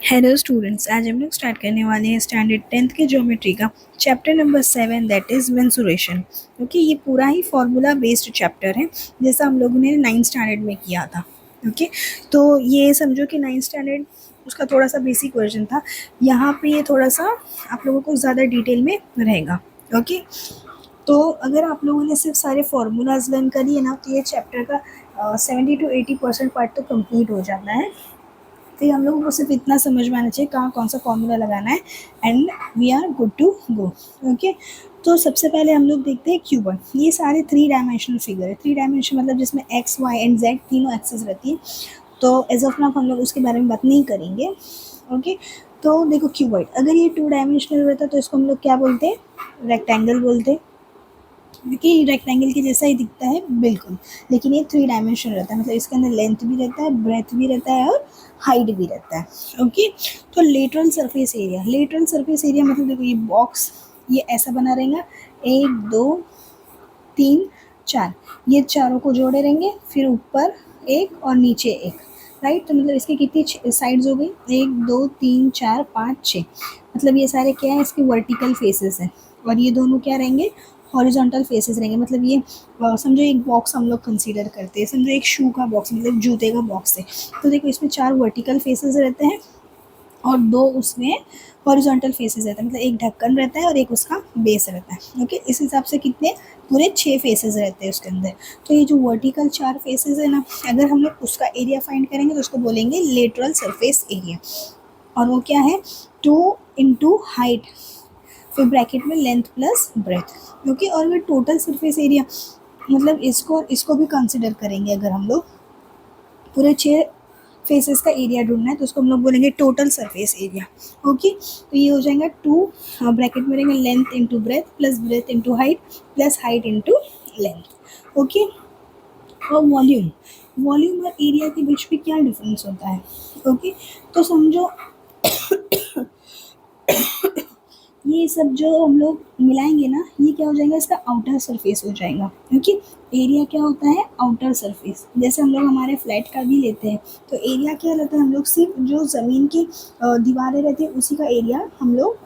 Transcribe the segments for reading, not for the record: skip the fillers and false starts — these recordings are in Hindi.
हेलो स्टूडेंट्स, आज हम लोग स्टार्ट करने वाले हैं स्टैंडर्ड 10th के ज्योमेट्री का chapter number 7 that is mensuration. Okay, ये पूरा ही फार्मूला बेस्ड चैप्टर है जैसा हम लोगों ने 9th स्टैंडर्ड में किया था। ओके, तो ये समझो कि 9th स्टैंडर्ड उसका थोड़ा सा बेसिक वर्जन था। यहाँ पे ये थोड़ा सा आप लोगों को ज़्यादा डिटेल में रहेगा। ओके, तो अगर आप लोगों ने सिर्फ सारे फार्मूलाज लर्न कर लिए ना, तो ये चैप्टर का 70 to 80% पार्ट तो कंप्लीट हो जाता है। फिर हम लोगों को सिर्फ इतना समझ में आना चाहिए कहाँ कौन सा फॉर्मूला लगाना है and we are good to go. Okay, तो सबसे पहले हम लोग देखते हैं क्यूबन। ये सारे 3 डायमेंशनल फिगर है। 3 डायमेंशन मतलब जिसमें एक्स वाई एंड जेड तीनों एक्सेस रहती है। तो एज ऑफ नाउ हम लोग उसके बारे में बात नहीं करेंगे। ओके, तो देखो क्यूबॉइड, अगर ये 2 डायमेंशनल रहता तो इसको हम लोग क्या बोलते हैं? रेक्टेंगल बोलते हैं, क्योंकि रेक्टेंगल के जैसा ही दिखता है बिल्कुल, लेकिन ये 3 डायमेंशन रहता है। मतलब इसके अंदर लेंथ भी रहता है, ब्रेथ भी रहता है और हाइट भी रहता है। ओके, तो lateral surface area, lateral surface area मतलब देखो ये बॉक्स ये ऐसा बना रहेगा, 1 2 3 4, ये चारों को जोड़े रहेंगे, फिर ऊपर एक और नीचे एक। राइट, तो मतलब इसकी कितनी साइड्स हो गई? 1 2 3 4 5 6। मतलब ये सारे क्या है? इसके वर्टिकल फेसेस हैं। और ये दोनों क्या रहेंगे? हॉरिजॉन्टल फेसेस रहेंगे। मतलब ये समझो एक बॉक्स हम लोग कंसीडर करते हैं, समझो एक शू का बॉक्स, मतलब जूते का बॉक्स है। तो देखो इसमें 4 वर्टिकल फेसेस रहते हैं और 2 उसमें हॉरिजॉन्टल फेसेस रहता है। मतलब एक ढक्कन रहता है और एक उसका बेस रहता है। ओके, इस हिसाब से कितने? पूरे 6 फेसेस रहते हैं उसके अंदर। तो ये जो वर्टिकल 4 फेसेस है ना, अगर हम लोग उसका एरिया फाइंड करेंगे तो उसको बोलेंगे लेटरल सरफेस एरिया। और वो क्या है? 2 into हाइट, फिर ब्रैकेट में लेंथ प्लस ब्रेथ। ओके, और फिर टोटल सरफेस एरिया, मतलब इसको इसको भी कंसिडर करेंगे। अगर हम लोग पूरे 6 फेसेस का एरिया ढूंढना है तो उसको हम लोग बोलेंगे टोटल सरफेस एरिया। ओके, तो ये हो जाएगा 2, ब्रैकेट में रहेंगे length into breadth plus breadth into height plus height into length. Okay, और वॉल्यूम, वॉल्यूम और एरिया के बीच में क्या डिफरेंस होता है? ओके, तो समझो ये सब जो हम लोग मिलाएंगे ना, ये क्या हो जाएगा? इसका आउटर सरफेस हो जाएगा। ओके, एरिया क्या होता है? Outer surface. जैसे हम लोग हमारे फ्लैट का भी लेते हैं तो एरिया क्या रहता है? हम लोग सिर्फ जो ज़मीन की दीवारें रहती है उसी का एरिया हम लोग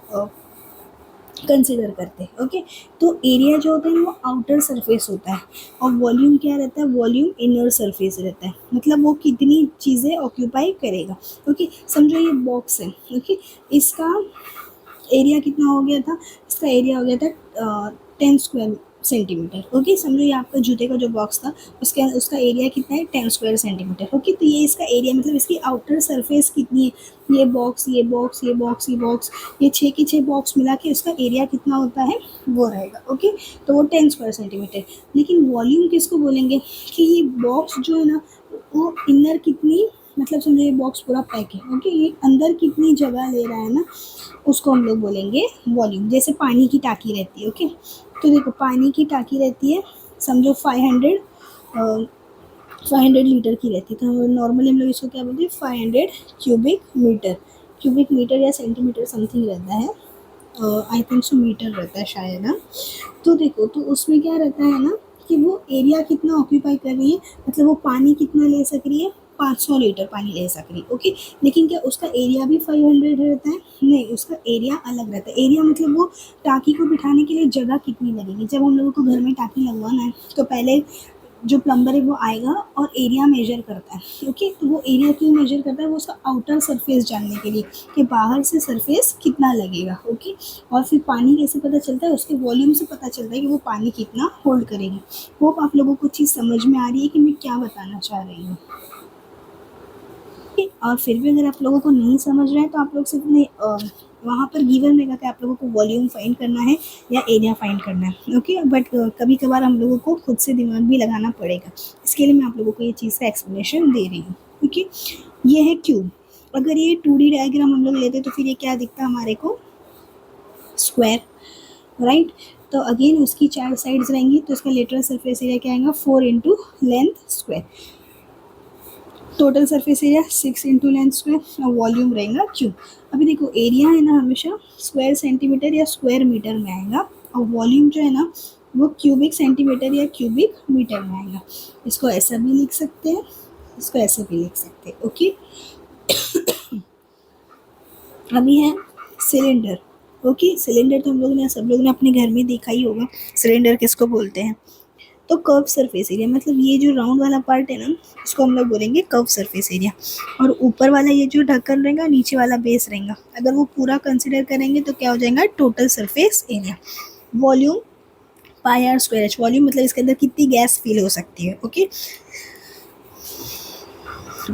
कंसिडर करते हैं। ओके, तो एरिया जो होता है वो आउटर सरफेस होता है और वॉल्यूम क्या रहता है? वॉल्यूम इनर सरफेस रहता है। मतलब वो कितनी चीज़ें ऑक्यूपाई करेगा। ओके, समझो ये बॉक्स है। ओके, इसका एरिया कितना हो गया था? इसका एरिया हो गया था 10 स्क्वायर सेंटीमीटर। ओके, समझो ये आपका जूते का जो बॉक्स था उसके उसका एरिया कितना है? 10 स्क्वायर सेंटीमीटर। ओके, तो ये इसका एरिया मतलब इसकी आउटर सरफेस कितनी है? ये बॉक्स, ये बॉक्स, ये बॉक्स, ये बॉक्स, ये 6 के 6 बॉक्स मिला के उसका एरिया कितना होता है वो रहेगा। ओके, तो वो 10 स्क्वायर सेंटीमीटर। लेकिन वॉल्यूम किसको बोलेंगे? कि ये बॉक्स जो है ना, वो इनर कितनी, मतलब समझो ये बॉक्स पूरा पैक है। ओके, ये अंदर कितनी जगह ले रहा है ना, उसको हम लोग बोलेंगे वॉल्यूम। जैसे पानी की टाकी रहती है। ओके, तो देखो पानी की टाकी रहती है, समझो 500 लीटर की रहती है। तो नॉर्मली हम लोग इसको क्या बोलते हैं? 500 क्यूबिक मीटर। क्यूबिक मीटर या सेंटीमीटर समथिंग रहता है, आई थिंक सो मीटर रहता है शायद ना। तो देखो, तो उसमें क्या रहता है ना कि वो एरिया कितना ऑक्यूपाई कर रही है, मतलब वो पानी कितना ले सक रही है? 500 लीटर पानी ले सक रही है। ओके, लेकिन क्या उसका एरिया भी 500 रहता है? नहीं, उसका एरिया अलग रहता है। एरिया मतलब वो टाकी को बिठाने के लिए जगह कितनी लगेगी। जब हम लोगों को घर में टाकी लगवाना है तो पहले जो प्लम्बर है वो आएगा और एरिया मेजर करता है। ओके, तो वो एरिया क्यों मेजर करता है? वो उसका आउटर सरफेस जानने के लिए कि बाहर से सरफेस कितना लगेगा। ओके, और फिर पानी कैसे पता चलता है? उसके वॉल्यूम से पता चलता है कि वो पानी कितना होल्ड करेगी। होप आप लोगों को चीज़ समझ में आ रही है कि मैं क्या बताना चाह रही हूँ। और फिर भी अगर आप लोगों को नहीं समझ रहा है तो आप लोग सिर्फ वहाँ पर गिवन रहेगा कि आप लोगों को वॉल्यूम फाइंड करना है या एरिया फाइंड करना है। ओके, बट कभी कभार हम लोगों को खुद से दिमाग भी लगाना पड़ेगा। इसके लिए मैं आप लोगों को ये चीज़ का एक्सप्लेनेशन दे रही हूँ। ओके, ये है क्यूब। अगर ये 2D डायग्राम हम लोग लेते तो फिर ये क्या दिखता हमारे को? स्क्वायर। राइट, तो अगेन उसकी 4 साइड्स रहेंगी तो इसका लेटरल सरफेस एरिया क्या आएगा? 4 into length square. Total surface area 6 into length square और वॉल्यूम रहेगा क्यूब। अभी देखो एरिया है ना हमेशा स्क्वायर सेंटीमीटर या स्क्वायर मीटर में आएगा और वॉल्यूम जो है ना वो क्यूबिक सेंटीमीटर या क्यूबिक मीटर में आएगा। इसको ऐसा भी लिख सकते हैं, इसको ऐसे भी लिख सकते हैं। ओके, अभी है सिलेंडर। ओके, सिलेंडर तो हम लोग ने, सब लोग ने अपने घर में देखा ही होगा। सिलेंडर किसको बोलते हैं? तो कर्व सरफेस एरिया, मतलब ये जो राउंड वाला पार्ट है ना, इसको हम लोग बोलेंगे कर्व सरफेस एरिया। और ऊपर वाला ये जो ढक्कन रहेगा, नीचे वाला बेस रहेगा, अगर वो पूरा कंसिडर करेंगे तो क्या हो जाएगा? Total surface area. Volume pi r square h, volume मतलब इसके अंदर कितनी गैस फील हो सकती है। ओके,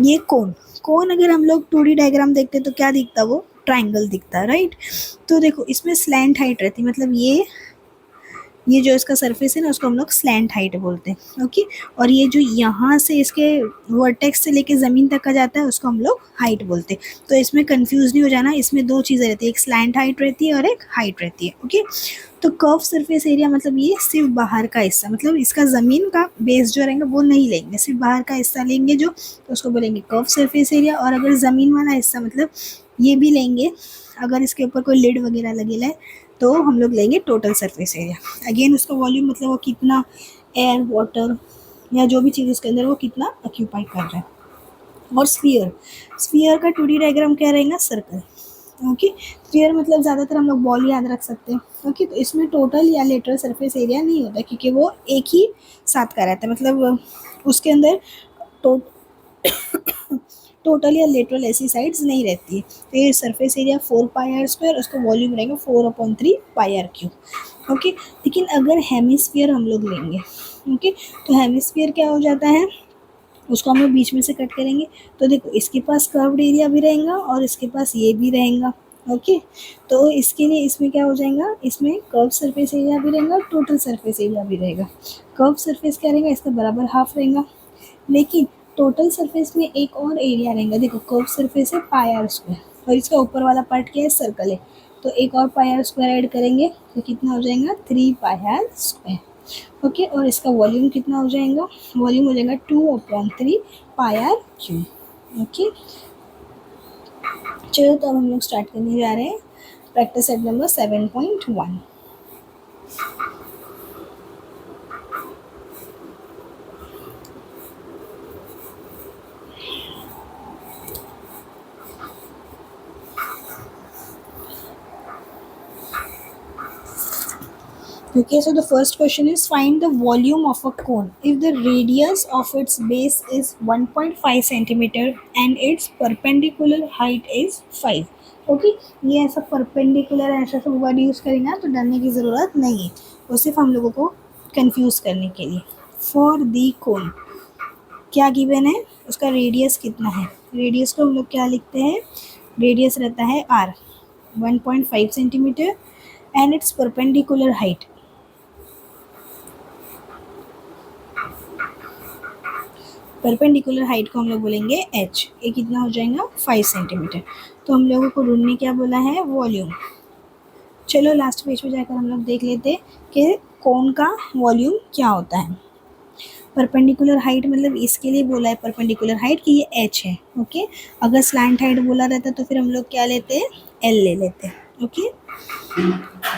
ये कोन, कोन अगर हम लोग 2D डायग्राम देखते हैं तो क्या दिखता है? वो ट्राइंगल दिखता है, राइट। तो देखो इसमें स्लैंट हाइट रहती है, मतलब ये जो इसका सरफेस है ना, उसको हम लोग स्लैंट हाइट बोलते हैं। ओके, और ये जो यहाँ से इसके वर्टेक्स से लेके ज़मीन तक का जाता है, उसको हम लोग हाइट बोलते हैं। तो इसमें कंफ्यूज नहीं हो जाना, इसमें दो चीज़ें रहती है, एक स्लैंट हाइट रहती है और एक हाइट रहती है। ओके, तो कर्व सरफेस एरिया मतलब ये सिर्फ बाहर का हिस्सा, मतलब इसका ज़मीन का बेस जो रहेगा वो नहीं लेंगे, सिर्फ बाहर का हिस्सा लेंगे जो, तो उसको बोलेंगे कर्व सरफेस एरिया। और अगर ज़मीन वाला हिस्सा मतलब ये भी लेंगे, अगर इसके ऊपर कोई लिड वगैरह लगेला है तो हम लोग लेंगे टोटल सरफेस एरिया। अगेन उसका वॉल्यूम मतलब वो कितना एयर, वाटर या जो भी चीज़ उसके अंदर वो कितना ऑक्यूपाई कर रहा है। और स्फीयर, स्फीयर का 2D डायग्राम क्या रहेगा? सर्कल। ओके, स्फीयर मतलब ज़्यादातर हम लोग बॉल याद रख सकते हैं। ओके, तो इसमें टोटल या लेटरल सरफेस एरिया नहीं होता क्योंकि वो एक ही साथ का रहता है, मतलब उसके अंदर टो टोटल या लेटरल ऐसी साइड्स नहीं रहती है। तो ये surface area 4 pi r square, उसका वॉल्यूम रहेगा 4/3 पाई आर क्यूब। ओके, लेकिन अगर हेमिस्फीयर हम लोग लेंगे, ओके, तो हेमिस्फीयर क्या हो जाता है? उसको हम लोग बीच में से कट करेंगे तो देखो इसके पास कर्व्ड एरिया भी रहेगा और इसके पास ये भी रहेगा। ओके, तो इसके लिए इसमें क्या हो जाएगा? इसमें कर्व सरफेस एरिया भी रहेगा, टोटल सरफेस एरिया भी रहेगा। कर्व सरफेस क्या रहेगा? इसका बराबर हाफ रहेगा। लेकिन टोटल सरफेस में एक और एरिया रहेगा, देखो कर्व सरफेस है पाई आर स्क्वायर और इसका ऊपर वाला पार्ट क्या है? सर्कल है। तो एक और पाई आर स्क्वायर ऐड करेंगे तो कितना हो जाएगा? 3 पाई आर स्क्वायर। ओके, और इसका वॉल्यूम कितना हो जाएगा? वॉल्यूम हो जाएगा 2/3 पाई आर क्यूब। ओके, चलो तो अब हम लोग स्टार्ट करने जा रहे हैं practice set number 7.1। Okay, so the first question is find the volume of a cone if the radius of its base is 1.5 centimeter and its perpendicular height is 5. Okay, ये ऐसा परपेंडिकुलर ऐसा सब वर्ड यूज़ करेंगे ना तो डरने की ज़रूरत नहीं है, वो सिर्फ हम लोगों को कंफ्यूज करने के लिए। फॉर दी कोन क्या गिवन है? उसका रेडियस कितना है? रेडियस को हम लोग क्या लिखते हैं? रेडियस रहता है r, 1.5 centimetre and it's perpendicular height, perpendicular height को हम लोग बोलेंगे h, ये कितना हो जाएगा? 5 सेंटीमीटर। तो हम लोगों को ढूंढने क्या बोला है? वॉल्यूम। चलो लास्ट पेज पे जाकर हम लोग देख लेते हैं कि कोन का वॉल्यूम क्या होता है। परपेंडिकुलर हाइट मतलब इसके लिए बोला है परपेंडिकुलर हाइट कि ये h है। ओके, अगर स्लैंट हाइट बोला रहता तो फिर हम लोग क्या लेते हैं? l ले लेते हैं। ओके,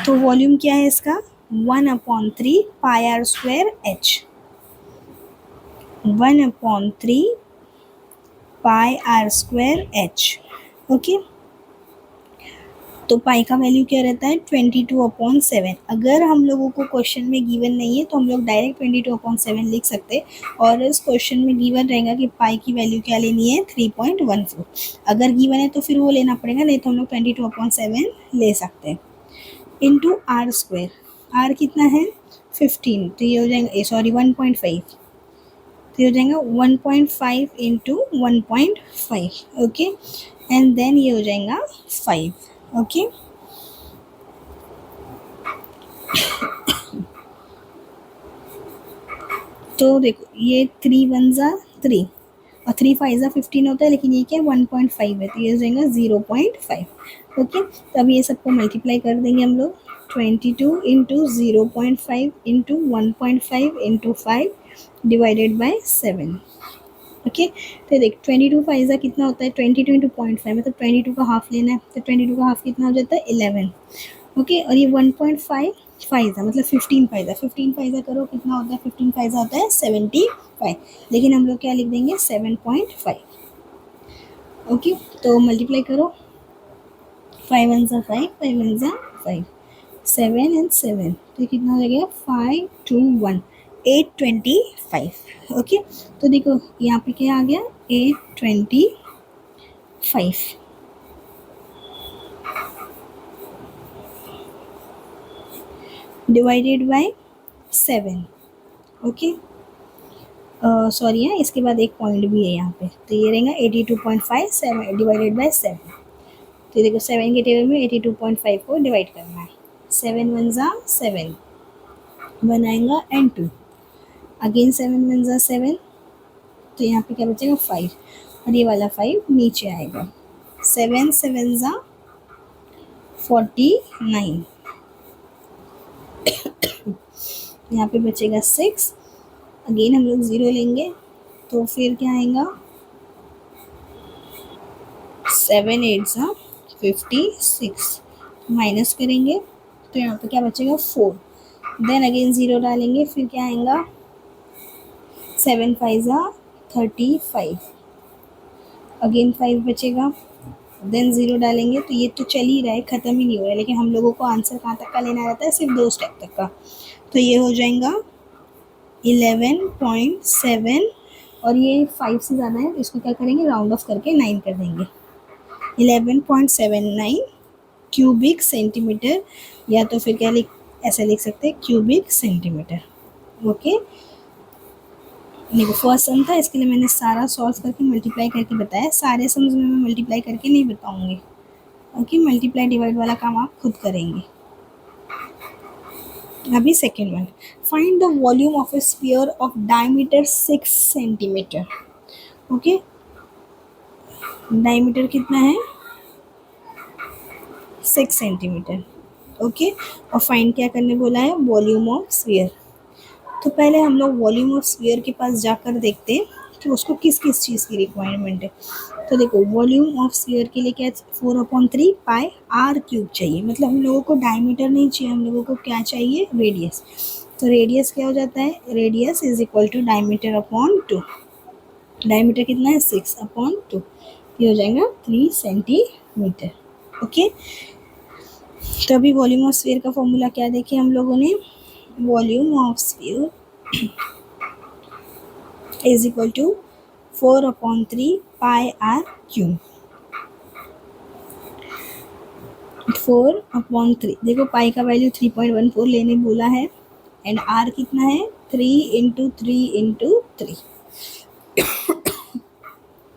तो वॉल्यूम क्या है इसका? 1/3 pi r square h, 1/3 pi r square h। Okay, तो पाई का वैल्यू क्या रहता है? 22/7। अगर हम लोगों को क्वेश्चन में गिवन नहीं है तो हम लोग डायरेक्ट 22/7 लिख सकते हैं, और इस क्वेश्चन में गिवन रहेगा कि पाई की वैल्यू क्या लेनी है? 3.14। अगर गिवन है तो फिर वो लेना पड़ेगा, नहीं तो हम लोग 22/7 ले सकते हैं। इंटू आर स्क्वायर, आर कितना है? 15, तो ये हो जाएगा, सॉरी 1.5, तो ये हो जाएगा 1.5 इंटू 1.5। ओके, एंड देन ये हो जाएगा 5। ओके, तो देखो ये 3 1 ज़ा 3 और 3 5 ज़ा 15 होता है, लेकिन ये क्या है? 1.5 है, तो ये हो जाएगा 0.5। ओके, तो अब ये सबको मल्टीप्लाई कर देंगे हम लोग। 22 into 0.5 into 1.5 into 5 divided by 7। Okay, तो देख 22 5 ज़ा कितना होता है? 22 इंटू 0.5 मतलब 22 का हाफ लेना है, तो 22 का हाफ कितना हो जाता है? 11। ओके, और ये 1.5 5 मतलब 15 5 15 5 करो कितना होता है? 15 5 होता है 75, लेकिन हम लोग क्या लिख देंगे? 7.5। ओके, तो मल्टीप्लाई करो, 5 वन ज़ा 5, 5 वन ज़ा 5, 7 एंड 7, तो कितना हो जाएगा 5 2 1, 825। ओके, तो देखो यहाँ पे क्या आ गया 825 डिवाइडेड बाय 7। ओके, सॉरी है, इसके बाद एक पॉइंट भी है यहाँ पे, तो ये रहेगा 82.5 7 डिवाइडेड बाय 7। तो देखो 7 के टेबल में 82.5 को डिवाइड करना है। 7 वन ज़ा 7, 1 आएगा एंड 2, अगेन 7 वन ज़ा 7, तो यहाँ पे क्या बचेगा 5, और ये वाला 5 नीचे आएगा। 7 7 ज़ा 49, यहाँ पे बचेगा 6, अगेन हम लोग 0 लेंगे, तो फिर क्या आएगा 7 8 ज़ा 56, माइनस करेंगे तो यहाँ पे क्या बचेगा 4, देन अगेन 0 डालेंगे, फिर क्या आएगा 7 5 ज़ा 35, अगेन 5 बचेगा, देन 0 डालेंगे, तो ये तो चल ही रहा है, ख़त्म ही नहीं हो रहा है, लेकिन हम लोगों को आंसर कहाँ तक का लेना रहता है, सिर्फ 2 स्टेप तक का। तो ये हो जाएगा 11.7, और ये 5 से ज़्यादा है, तो इसको क्या करेंगे राउंड ऑफ करके 9 कर देंगे। 11.79 क्यूबिक सेंटीमीटर, या तो फिर क्या ऐसा लिख सकते हैं क्यूबिक सेंटीमीटर। ओके, देखो फर्स्ट सम था, इसके लिए मैंने सारा सॉल्व करके मल्टीप्लाई करके बताया, सारे सम्स में मैं मल्टीप्लाई करके नहीं बताऊंगी। ओके, मल्टीप्लाई डिवाइड वाला काम आप खुद करेंगे। अभी second one, find the volume of A sphere of diameter 6 centimetre. Okay, diameter कितना है 6 सेंटीमीटर। ओके, और फाइंड क्या करने बोला है वॉल्यूम ऑफ स्फीयर। तो पहले हम लोग वॉल्यूम ऑफ स्फीयर के पास जाकर देखते हैं कि उसको किस किस चीज़ की रिक्वायरमेंट है। तो देखो वॉल्यूम ऑफ स्फीयर के लिए क्या 4/3 पाई आर क्यूब चाहिए, मतलब हम लोगों को डायमीटर नहीं चाहिए, हम लोगों को क्या चाहिए रेडियस। तो रेडियस क्या हो जाता है, radius is equal to diameter upon 2, diameter कितना है 6/2, ये हो जाएगा 3 सेंटीमीटर। ओके, तो अभी वॉल्यूम ऑफ स्फीयर का फॉर्मूला क्या देखे हम लोगों ने, volume of sphere is equal to 4/3 pi r cube. 4/3, देखो पाई का वैल्यू 3.14 लेने बोला है, एंड आर कितना है 3 इंटू 3 इंटू 3।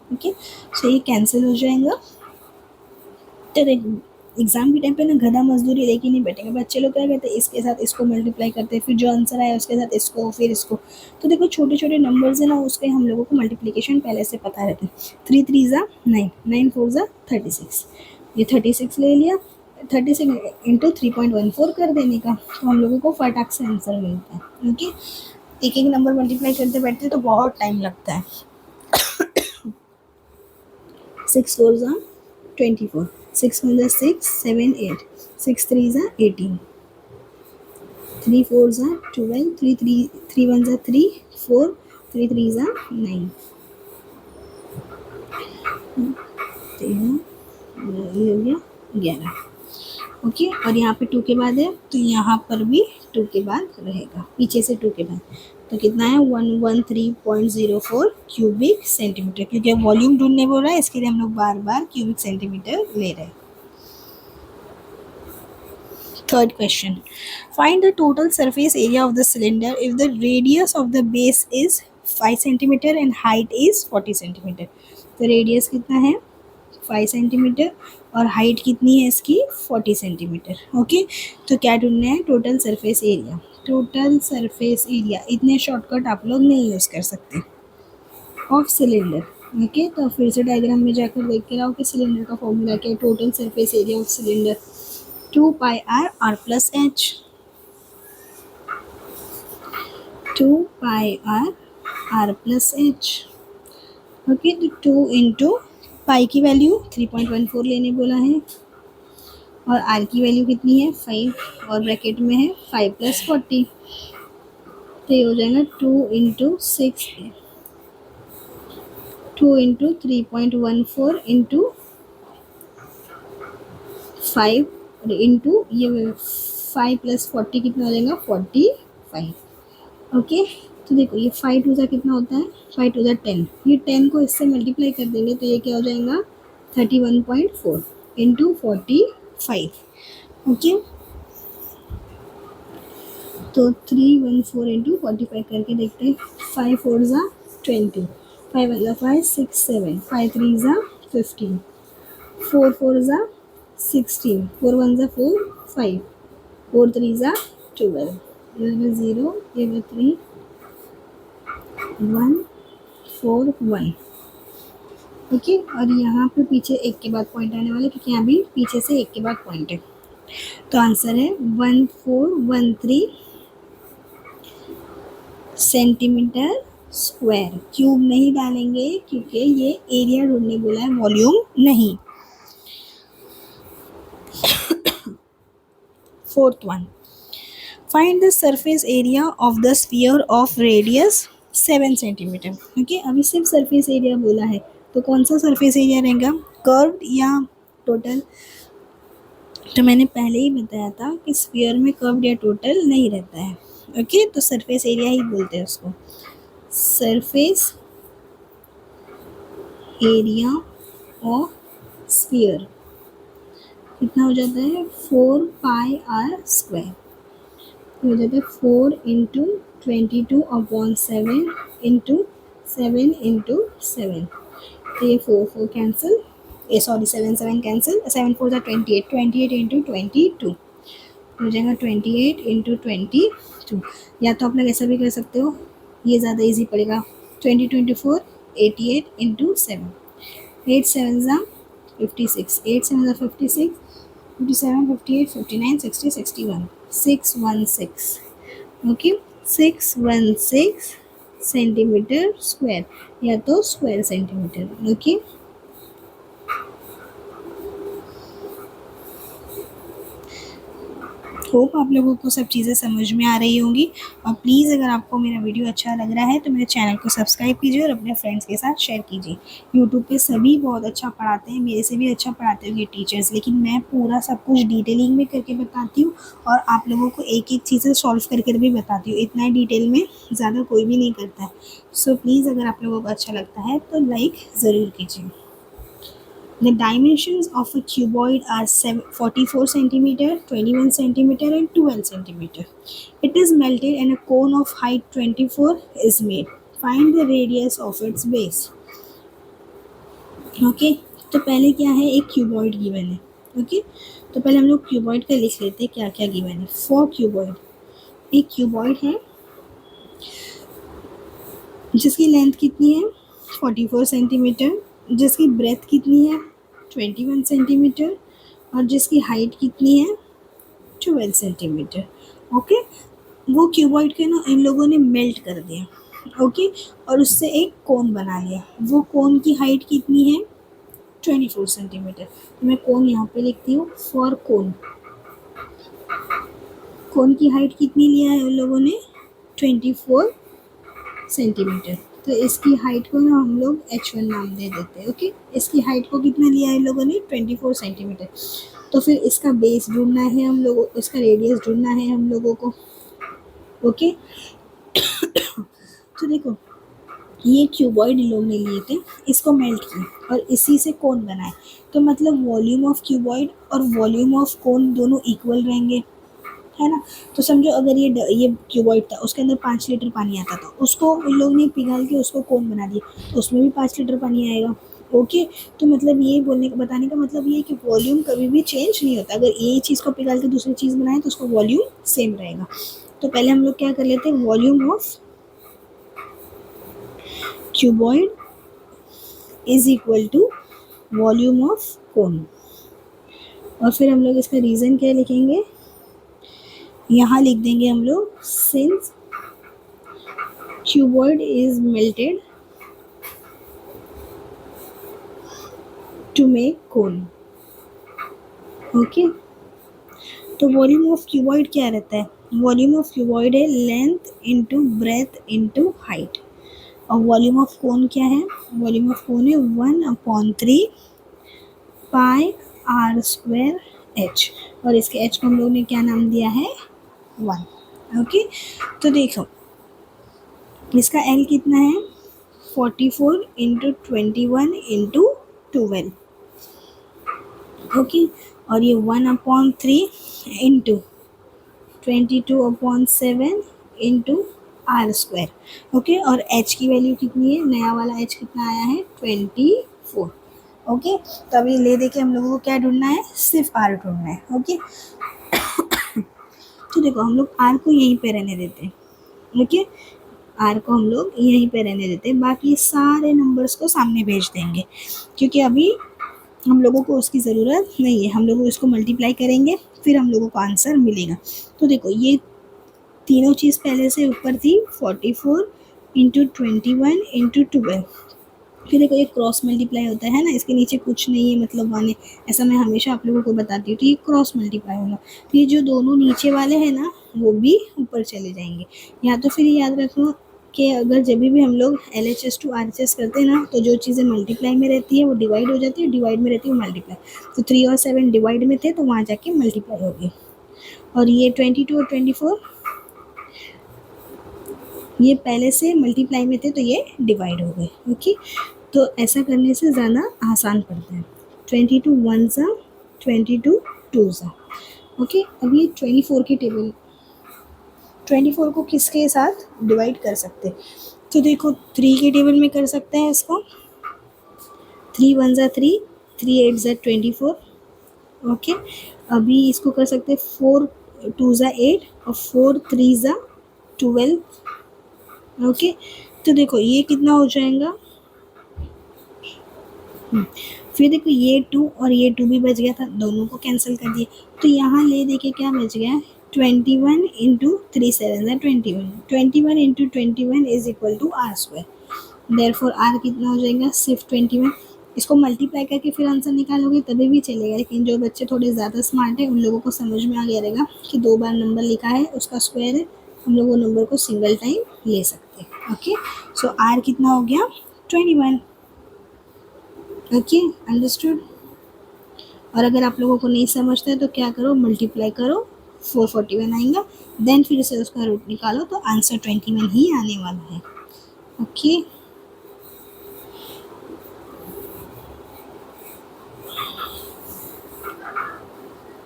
ओके, सो ये कैंसिल हो जाएगा। तो एग्जाम के टाइम पे ना गधा मजदूरी लेके नहीं बैठेंगे बच्चे लोग, क्या कहते हैं इसके साथ इसको मल्टीप्लाई करते हैं, फिर जो आंसर आया उसके साथ इसको, फिर इसको। तो देखो छोटे छोटे नंबर्स है ना, उसके हम लोगों को मल्टीप्लिकेशन पहले से पता रहता है। 3 3 ज़ा 9, 9 4 ज़ा 36, ये 36 ले लिया, 36 इंटू 3.14 कर देने का, तो हम लोगों को फटाक से आंसर मिलता है। ओके, एक एक नंबर मल्टीप्लाई करते बैठते तो बहुत टाइम लगता है। 6 4 ज़ा 24, 6 1 ज़ा 6 7 8, 6 3 ज़ा 18, 3 4 ज़ा 12, 3 1 ज़ा 3 4, 3 3 ज़ा 9, 13, ये हो गया 11। ओके, और यहाँ पे 2 के बाद है, तो यहाँ पर भी 2 के बाद रहेगा, पीछे से 2 के बाद, तो कितना है 113.04 क्यूबिक सेंटीमीटर, क्योंकि वॉल्यूम ढूंढने बोल रहा है, इसके लिए हम लोग बार बार क्यूबिक सेंटीमीटर ले रहे हैं। Third question, find the total surface area of the cylinder if the radius of the base is 5 centimetre and height is 40 centimetre. तो रेडियस कितना है 5 सेंटीमीटर और हाइट कितनी है इसकी 40 सेंटीमीटर। ओके, तो क्या ढूंढना है total surface area. Total surface area, इतने शॉर्टकट आप लोग नहीं यूज़ कर सकते, ऑफ सिलेंडर। ओके, तो फिर से डायग्राम में जाकर देख के आओ कि सिलेंडर का फॉर्मूला क्या है। Total surface area of cylinder 2 pi r r plus h, 2 pi r r plus h. Okay, तो 2 इंटू पाई की वैल्यू 3.14 लेने बोला है, और आर की वैल्यू कितनी है 5, और ब्रैकेट में है 5 + 40, तो ये हो जाएगा 2 इंटू 6, 2 इंटू 3.14 इंटू 5 और इंटू ये 5 + 40 कितना हो जाएगा 45। ओके, तो देखो ये 5 टू ज़ा कितना होता है 5 टू ज़ा 10, ये 10 को इससे मल्टीप्लाई कर देंगे तो ये क्या हो जाएगा 31.4 इंटू 45। ओके, तो 314 इंटू 45 करके देखते हैं। 5 4 ज़ा 20, 5 1 ज़ा 5 6 7, 5 3 ज़ा 15, 4 4 ज़ा 16, 4 1 ज़ा 4 5, 4 3 ज़ा 12, ये 0 ये 3 1 4 1। ओके, और यहाँ पे पीछे एक के बाद पॉइंट आने वाला क्योंकि यहाँ भी पीछे से एक के बाद पॉइंट है, तो आंसर है 1413 सेंटीमीटर स्क्वायर। क्यूब नहीं डालेंगे क्योंकि ये एरिया ढूंढने बोला है, वॉल्यूम नहीं। Fourth one, find the surface area of the sphere of radius 7 centimetre. Okay, अभी सिर्फ सरफेस एरिया बोला है, तो कौन सा सरफेस एरिया रहेगा, कर्व्ड या टोटल। तो मैंने पहले ही बताया था कि स्फीयर में कर्व्ड या टोटल नहीं रहता है। ओके, तो सरफेस एरिया ही बोलते हैं उसको। सरफेस एरिया ऑफ स्फीयर कितना हो जाता है 4πr², हो जाता है 4 इंटू 22/7 इंटू 7 इंटू 7, तो ये 4 4 कैंसिल, ये सॉरी 7 7 कैंसिल, 7 4 ज़ा 28, 28 इंटू 22 हो जाएगा 28 इंटू 22। या तो आप लोग ऐसा भी कर सकते हो, ये ज़्यादा इजी पड़ेगा, 20 24 88 इंटू 7, 8 7 ज़ा 56, 8 7 ज़ा 56, 57 58 59 60 61, 616। ओके, 616 सेंटीमीटर स्क्वायर या तो स्क्वायर सेंटीमीटर। ओके, होप आप लोगों को सब चीज़ें समझ में आ रही होंगी। और प्लीज़ अगर आपको मेरा वीडियो अच्छा लग रहा है तो मेरे चैनल को सब्सक्राइब कीजिए और अपने फ्रेंड्स के साथ शेयर कीजिए। यूट्यूब पे सभी बहुत अच्छा पढ़ाते हैं, मेरे से भी अच्छा पढ़ाते होंगे टीचर्स, लेकिन मैं पूरा सब कुछ डिटेलिंग में करके बताती हूँ और आप लोगों को एक एक चीज़ें सॉल्व करके भी बताती हूँ। इतना डिटेल में ज़्यादा कोई भी नहीं करता है। सो प्लीज़ अगर आप लोगों को अच्छा लगता है तो लाइक ज़रूर कीजिए। The dimensions of a cuboid are 44 cm, 21 cm and 12 cm. It is melted and a cone of height 24 is made. Find the radius of its base. Okay, तो पहले क्या है, एक क्यूबॉइड गिवन है। ओके, तो पहले हम लोग क्यूबॉइड का लिख लेते हैं क्या क्या गिवन है। फॉर क्यूबॉइड, एक क्यूबॉइड है जिसकी लेंथ कितनी है 44 सेंटीमीटर, जिसकी ब्रेथ कितनी है 21 सेंटीमीटर और जिसकी हाइट कितनी है 12 सेंटीमीटर। ओके, वो क्यूबॉइड के ना इन लोगों ने मेल्ट कर दिया। ओके, और उससे एक कोन बना लिया। वो कोन की हाइट कितनी है 24 सेंटीमीटर। तो मैं कोन यहाँ पे लिखती हूँ, फॉर कोन। कोन की हाइट कितनी लिया है उन लोगों ने 24 सेंटीमीटर। तो इसकी हाइट को ना हम लोग h1 नाम दे देते हैं। ओके, इसकी हाइट को कितना लिया है इन लोगों ने 24 सेंटीमीटर। तो फिर इसका बेस ढूंढना है हम लोगों, इसका रेडियस ढूंढना है हम लोगों को। ओके, तो देखो ये क्यूबॉइड लोग ने लिए थे, इसको मेल्ट किया और इसी से कोन बनाए। तो मतलब वॉल्यूम ऑफ क्यूबॉइड और वॉल्यूम ऑफ कोन दोनों इक्वल रहेंगे, है ना। तो समझो अगर ये क्यूबॉइड था, उसके अंदर 5 लीटर पानी आता था, उसको उन लोगों ने पिघाल के उसको कोन बना दिया, तो उसमें भी 5 लीटर पानी आएगा। ओके, तो मतलब ये बताने का मतलब ये है कि वॉल्यूम कभी भी चेंज नहीं होता। अगर ये चीज़ को पिघाल के दूसरी चीज़ बनाए तो उसका वॉल्यूम सेम रहेगा। तो पहले हम लोग क्या कर लेते हैं, volume of cuboid is equal to volume of cone, और फिर हम लोग इसका रीज़न क्या लिखेंगे, यहाँ लिख देंगे हम लोग, since cuboid is melted to make cone. Okay, तो वॉल्यूम ऑफ क्यूबॉइड क्या रहता है, वॉल्यूम ऑफ क्यूबॉइड है length into breadth into height, और वॉल्यूम ऑफ कोन क्या है, वॉल्यूम ऑफ कोन है 1/3 πr² एच, और इसके एच को हम लोग ने क्या नाम दिया है 1। ओके, तो देखो इसका एल कितना है 44 इंटू 21 इंटू 12। ओके, और ये 1/3 into 22/7 into r square. Okay, और एच की वैल्यू कितनी है, नया वाला एच कितना आया है 24। ओके, तो अभी ले दे के हम लोगों को क्या ढूंढना है, सिर्फ आर ढूंढना है। ओके, तो देखो हम लोग आर को यहीं पे रहने देते हैं। ओके, आर को हम लोग यहीं पे रहने देते हैं, बाकी सारे नंबर्स को सामने भेज देंगे, क्योंकि अभी हम लोगों को उसकी ज़रूरत नहीं है। हम लोग इसको मल्टीप्लाई करेंगे, फिर हम लोगों को आंसर मिलेगा। तो देखो ये तीनों चीज़ पहले से ऊपर थी 44 इंटू 21 इंटू 12। फिर देखो ये क्रॉस मल्टीप्लाई होता है ना, इसके नीचे कुछ नहीं है मतलब वाले, ऐसा मैं हमेशा आप लोगों को बताती हूँ। तो ये क्रॉस मल्टीप्लाई होगा, तो ये जो दोनों नीचे वाले हैं ना वो भी ऊपर चले जाएंगे। या तो फिर याद रखो कि अगर जब भी हम लोग LHS to RHS करते हैं ना, तो जो चीज़ें मल्टीप्लाई में रहती है वो डिवाइड हो जाती है, डिवाइड में रहती है वो मल्टीप्लाई। तो 3 और 7 डिवाइड में थे तो वहाँ जाके मल्टीप्लाई हो गई, और ये 22 और 24 ये पहले से मल्टीप्लाई में थे तो ये डिवाइड हो गए। ओके, तो ऐसा करने से ज़्यादा आसान पड़ता है। 22 1 सा 22 2 सा। ओके, अब ये 24 की टेबल, 24 को किसके साथ डिवाइड कर सकते हैं, तो देखो 3 के टेबल में कर सकते हैं इसको। 3 1 ज़ा 3, 3 8 ज़ा 24। ओके, अभी इसको कर सकते हैं 4 2 ज़ा 8 और 4 3 ज़ा 12। ओके, तो देखो ये कितना हो जाएगा, फिर देखो ये 2 और ये 2 भी बच गया था, दोनों को कैंसिल कर दिए। तो यहाँ ले देखिए क्या बच गया, 21 इंटू 3 7 ज़ा 21, 21 into 21 is equal to r square. Therefore r कितना हो जाएगा, सिर्फ 21। इसको मल्टीप्लाई करके फिर आंसर निकालोगे तभी भी चलेगा, लेकिन जो बच्चे थोड़े ज़्यादा स्मार्ट है उन लोगों को समझ में आ गया रहेगा कि 2 बार नंबर लिखा है उसका स्क्वायर है, हम लोग वो नंबर को सिंगल टाइम ले सकते हैं। ओके, सो आर कितना हो गया 21। Okay, understood. और अगर आप लोगों को नहीं समझता है तो क्या करो, मल्टीप्लाई करो, 441 आएगा, देन फिर से उसका रूट निकालो तो आंसर 21 ही आने वाला है। ओके,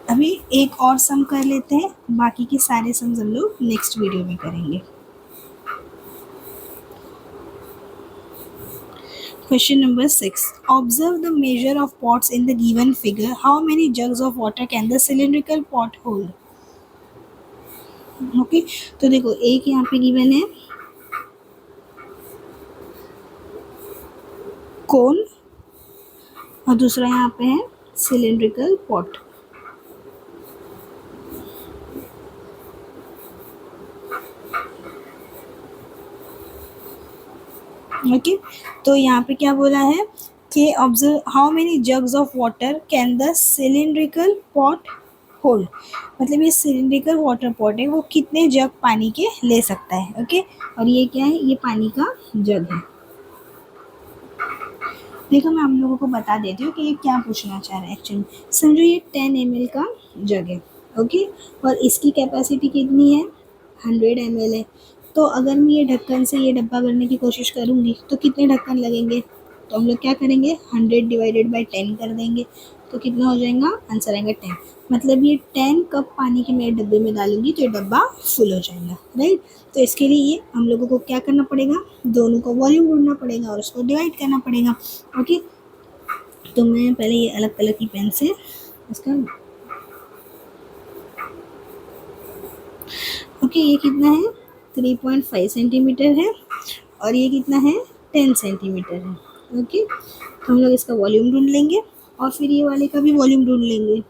अभी एक और सम कर लेते हैं, बाकी के सारे सम्स हम लोग नेक्स्ट वीडियो में करेंगे। Question number 6. Observe the measure of pots in the given figure. How many jugs of water can the cylindrical pot hold? Okay, तो देखो एक यहाँ पे गिवन है कोन और दूसरा यहाँ पे है सिलेंड्रिकल पॉट। ओके, तो यहाँ पे क्या बोला है कि observe how many jugs of water can the cylindrical pot hold, मतलब ये सिलेंड्रिकल वाटर पॉट है वो कितने जग पानी के ले सकता है। ओके, और ये क्या है, ये पानी का जग है। देखो मैं हम लोगों को बता देती हूँ कि ये क्या पूछना चाह रहा है एक्चुअली। समझो ये 10 ml का जग है। ओके, और इसकी कैपेसिटी कितनी है 100 ml है। तो अगर मैं ये ढक्कन से ये डब्बा भरने की कोशिश करूँगी तो कितने ढक्कन लगेंगे, तो हम लोग क्या करेंगे 100 डिवाइडेड बाई 10 कर देंगे, तो कितना हो जाएगा, आंसर आएगा 10। मतलब ये 10 कप पानी के मैं डब्बे में डालूंगी तो ये डब्बा फुल हो जाएगा, राइट। तो इसके लिए ये हम लोगों को क्या करना पड़ेगा, दोनों का वॉल्यूम ढूंढना पड़ेगा और उसको डिवाइड करना पड़ेगा। ओके, तो मैं पहले ये अलग कलर की पेन से इसका ओके, ये कितना है 3.5 सेंटीमीटर है और ये कितना है 10 सेंटीमीटर है। ओके, तो हम लोग इसका वॉल्यूम ढूंढ लेंगे और फिर ये वाले का भी वॉल्यूम ढूंढ लेंगे।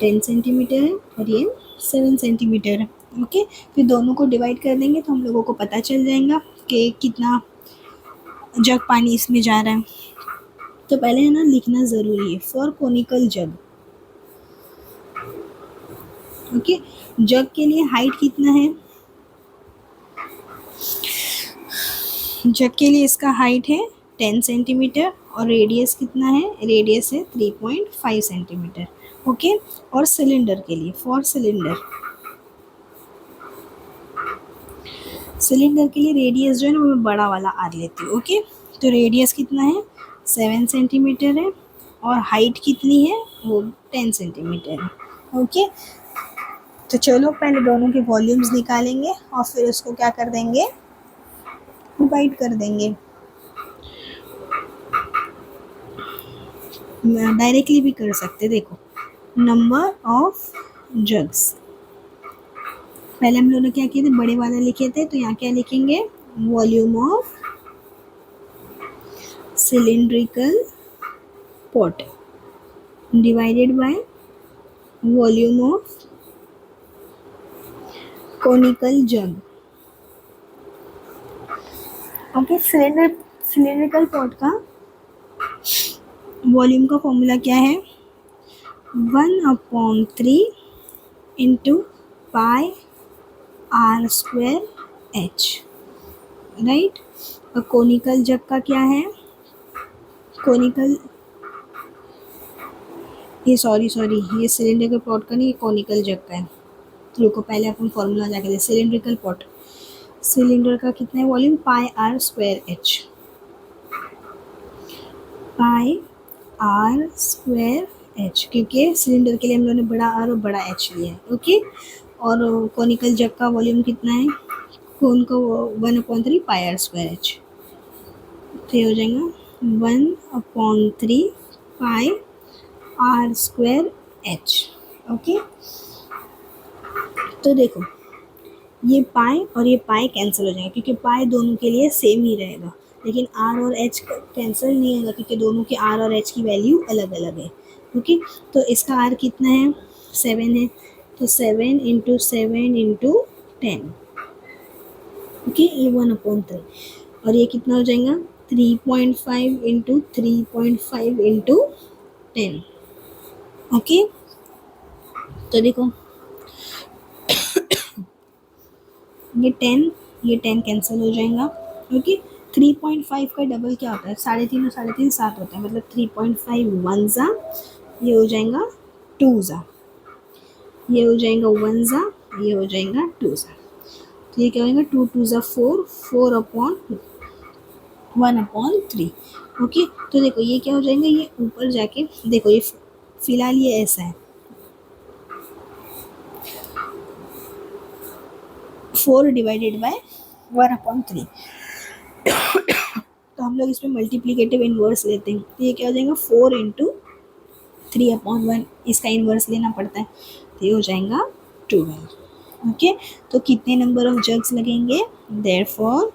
10 सेंटीमीटर है और ये 7 सेंटीमीटर है। ओके, फिर दोनों को डिवाइड कर देंगे तो हम लोगों को पता चल जाएगा कि कितना जग पानी इसमें जा रहा है। तो पहले है ना लिखना ज़रूरी है, फॉर कोनिकल जग। ओके, जग के लिए हाइट कितना है, जग के लिए इसका हाइट है 10 सेंटीमीटर और रेडियस कितना है, रेडियस है 3.5 सेंटीमीटर। ओके, और सिलेंडर के लिए, फॉर सिलेंडर के लिए रेडियस जो है ना वो मैं बड़ा वाला आर लेती हूँ। ओके, तो रेडियस कितना है, 7 सेंटीमीटर है, और हाइट कितनी है, वो 10 सेंटीमीटर है। ओके, तो चलो पहले दोनों के वॉल्यूम्स निकालेंगे और फिर उसको क्या कर देंगे, डिवाइड कर देंगे। डायरेक्टली भी कर सकते, देखो नंबर ऑफ जग्स, पहले हम लोगों ने क्या किए थे, बड़े वाला लिखे थे, तो यहाँ क्या लिखेंगे, volume of cylindrical pot divided by volume of conical jug. Okay, cylindrical pot का वॉल्यूम का फॉर्मूला क्या है, 1/3 into pi r square h, right. और कोनिकल जग का क्या है, कोनिकल, ये सॉरी ये सिलेंड्रिकल पॉट का नहीं, ये कोनिकल जग का है। तो रुको पहले अपन फॉर्मूला जाके दे, सिलेंड्रिकल पॉट, सिलेंडर का कितना है volume, pi r square h, pi r square h, क्योंकि सिलेंडर के लिए हम लोगों ने बड़ा आर और बड़ा एच लिया है। ओके, और कोनिकल जग का वॉल्यूम कितना है, कोन का 1/3 पाई आर स्क्वायर एच, तो ये हो जाएगा 1/3 pi r square H. Okay, तो देखो ये पाई और ये पाई कैंसिल हो जाएगा, क्योंकि पाई दोनों के लिए सेम ही रहेगा, लेकिन आर और एच कैंसिल नहीं होगा, क्योंकि दोनों के आर और एच की वैल्यू अलग अलग है। ओके, तो इसका आर कितना है, 7 है, तो 7 इंटू 7 इंटू 10, ओके, ये 1/3, और ये कितना हो जाएगा, 3.5 इंटू 3.5 इंटू 10। ओके, तो देखो ये 10 कैंसिल हो जाएगा। ओके, 3.5 का डबल क्या होता है, 3.5 और 3.5 7 होता है, मतलब 3.5 1 ज़ा, ये हो जाएगा 2 ज़ा, ये हो जाएगा 1 ज़ा, ये हो जाएगा 2 ज़ा, तो ये क्या होगा, 2 2 ज़ा 4, 4/1/3। ओके, तो देखो ये क्या हो जाएगा, ये ऊपर जाके देखो, ये फिलहाल ये ऐसा है, 4 डिवाइडेड बाय 1/3, तो हम लोग इसमें मल्टीप्लिकेटिव इन्वर्स लेते हैं, तो ये क्या हो जाएगा, 4 इंटू 3/1, इसका इन्वर्स लेना पड़ता है, तो ये हो जाएगा 12। ओके, तो कितने नंबर ऑफ जग्स लगेंगे, therefore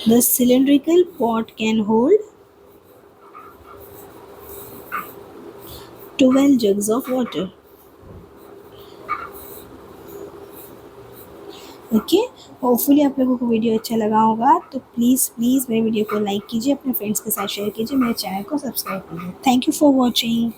the cylindrical pot can hold 12 jugs of water। Okay, hopefully आप लोगों को वीडियो अच्छा लगा होगा, तो प्लीज़ मेरे वीडियो को लाइक कीजिए, अपने फ्रेंड्स के साथ शेयर कीजिए, मेरे चैनल को सब्सक्राइब कीजिए। Thank you for watching.